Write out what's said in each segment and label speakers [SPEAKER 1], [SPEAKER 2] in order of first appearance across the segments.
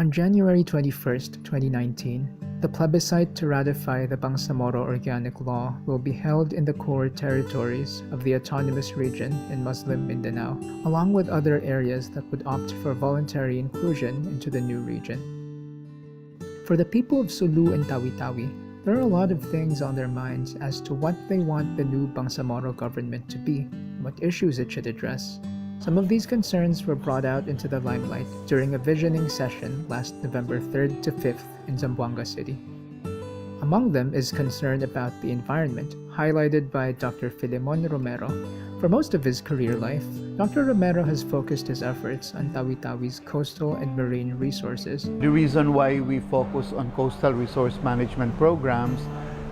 [SPEAKER 1] On January 21, 2019, the plebiscite to ratify the Bangsamoro Organic Law will be held in the core territories of the Autonomous Region in Muslim Mindanao, along with other areas that would opt for voluntary inclusion into the new region. For the people of Sulu and Tawi-Tawi, there are a lot of things on their minds as to what they want the new Bangsamoro government to be, what issues it should address. Some of these concerns were brought out into the limelight during a visioning session last November 3rd to 5th in Zamboanga City. Among them is concern about the environment, highlighted by Dr. Filemon Romero. For most of his career life, Dr. Romero has focused his efforts on Tawi-Tawi's coastal and marine resources.
[SPEAKER 2] The reason why we focus on coastal resource management programs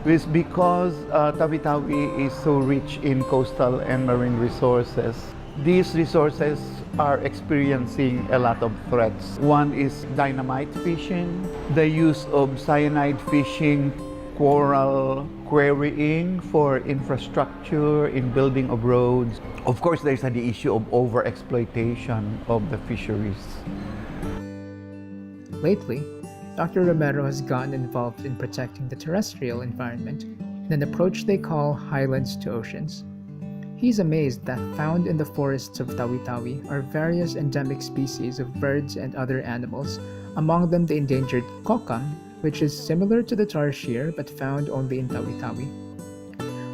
[SPEAKER 2] is because Tawi-Tawi is so rich in coastal and marine resources. These resources are experiencing a lot of threats. One is dynamite fishing, the use of cyanide fishing, coral quarrying for infrastructure in building of roads. Of course, there's the issue of overexploitation of the fisheries.
[SPEAKER 1] Lately, Dr. Romero has gotten involved in protecting the terrestrial environment in an approach they call Highlands to Oceans. He's amazed that found in the forests of Tawi-Tawi are various endemic species of birds and other animals, among them the endangered kokang, which is similar to the tarsier but found only in Tawi-Tawi.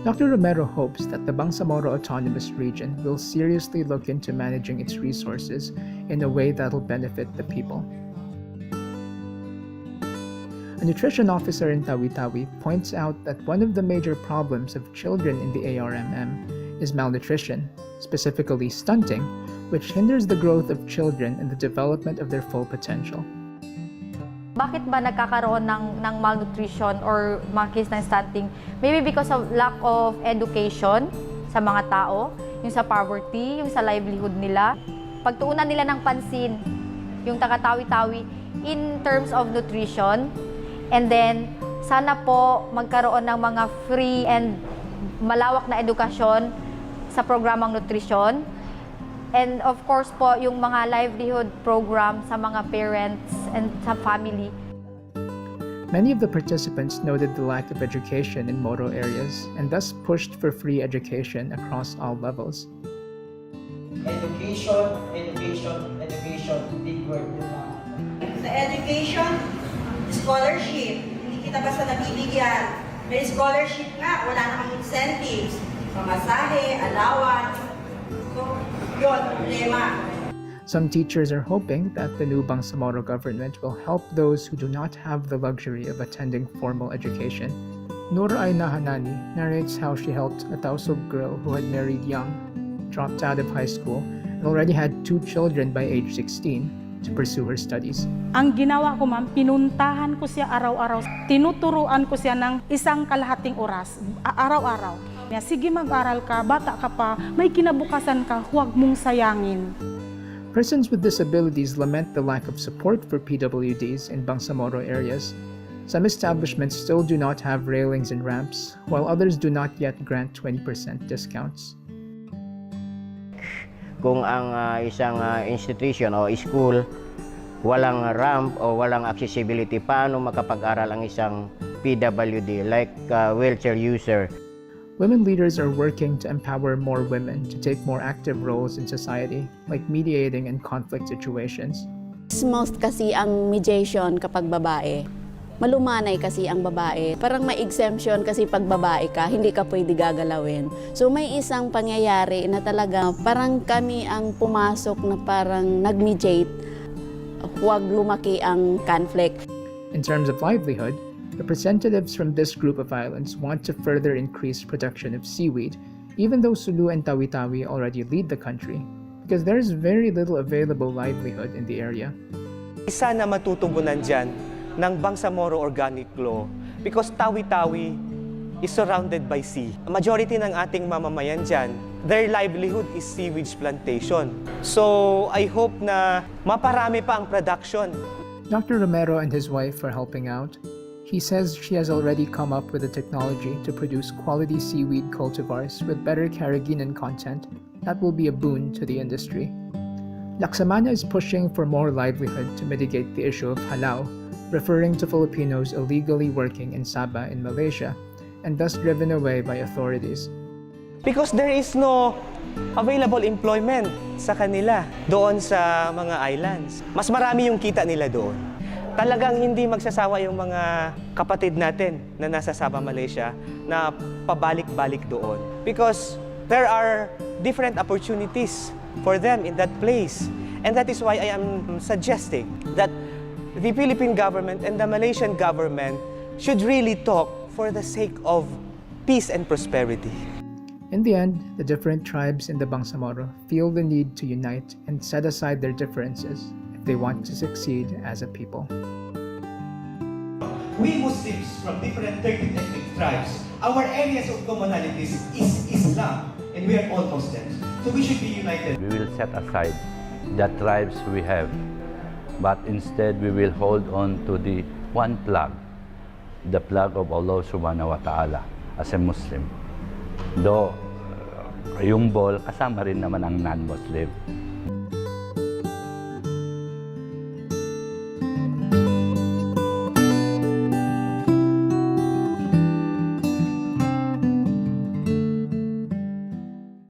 [SPEAKER 1] Dr. Romero hopes that the Bangsamoro Autonomous Region will seriously look into managing its resources in a way that will benefit the people. A nutrition officer in Tawi-Tawi points out that one of the major problems of children in the ARMM is malnutrition, specifically stunting, which hinders the growth of children and the development of their full potential.
[SPEAKER 3] Bakit ba nagkakaroon ng malnutrition or mga case ng stunting? Maybe because of lack of education sa mga tao, yung sa poverty, yung sa livelihood nila. Pagtuunan nila ng pansin yung taga-Tawi-Tawi in terms of nutrition, and then sana po magkaroon ng mga free and malawak na edukasyon sa programang nutrisyon. And of course po, yung mga livelihood program sa mga parents and sa family.
[SPEAKER 1] Many of the participants noted the lack of education in Moro areas and thus pushed for free education across all levels.
[SPEAKER 4] Education, big word. Sa education, scholarship, hindi kita basta nabibigyan. May scholarship nga, wala namang incentives, pamasahe, allowance. So, yun, problema.
[SPEAKER 1] Some teachers are hoping that the new Bangsamoro government will help those who do not have the luxury of attending formal education. Nur-Ay Nahanani narrates how she helped a Tausug girl who had married young, dropped out of high school, and already had 2 children by age 16 to pursue her studies.
[SPEAKER 5] Ang ginawa ko, ma'am, pinuntahan ko siya araw-araw. Tinuturuan ko siya ng 1.5 oras, araw-araw. Sige, mag-aral ka, bata ka pa, may kinabukasan ka, huwag mong sayangin.
[SPEAKER 1] Persons with disabilities lament the lack of support for PWDs in Bangsamoro areas. Some establishments still do not have railings and ramps, while others do not yet grant 20% discounts.
[SPEAKER 6] Kung ang isang institution o school walang ramp o walang accessibility, paano makapag-aral ang isang PWD like wheelchair user?
[SPEAKER 1] Women leaders are working to empower more women to take more active roles in society, like mediating in conflict situations.
[SPEAKER 7] Most kasi ang mediation kapag babae. Malumanay kasi ang babae. Parang may exemption kasi pag babae ka, hindi ka pwede gagalawin. So may isang pangyayari na talaga parang kami ang pumasok na parang nag-mediate. Huwag lumaki ang conflict.
[SPEAKER 1] In terms of livelihood, representatives from this group of islands want to further increase production of seaweed, even though Sulu and Tawi-Tawi already lead the country, because there is very little available livelihood in the area.
[SPEAKER 8] Isa na matutugunan dyan ng Bangsamoro Organic Law because Tawi-Tawi is surrounded by sea. A majority ng ating mamamayan dyan, their livelihood is seaweed plantation. So I hope na maparami pa ang production.
[SPEAKER 1] Dr. Romero and his wife are helping out. He says she has already come up with a technology to produce quality seaweed cultivars with better carrageenan content that will be a boon to the industry. Laksamana is pushing for more livelihood to mitigate the issue of halal, referring to Filipinos illegally working in Sabah in Malaysia and thus driven away by authorities.
[SPEAKER 8] Because there is no available employment sa kanila doon sa mga islands. Mas marami yung kita nila doon. Talagang hindi magsasawa yung mga kapatid natin na nasa Sabah, Malaysia na pabalik-balik doon. Because there are different opportunities for them in that place. And that is why I am suggesting that the Philippine government and the Malaysian government should really talk for the sake of peace and prosperity.
[SPEAKER 1] In the end, the different tribes in the Bangsamoro feel the need to unite and set aside their differences if they want to succeed as a people.
[SPEAKER 9] We Muslims from different 13 ethnic tribes, our areas of commonalities is Islam, and we are all Muslims. So we should be united.
[SPEAKER 10] We will set aside the tribes we have, but instead we will hold on to the one flag, the flag of Allah subhanahu wa ta'ala as a Muslim. Though yung ball, kasama rin naman ang non-Muslim.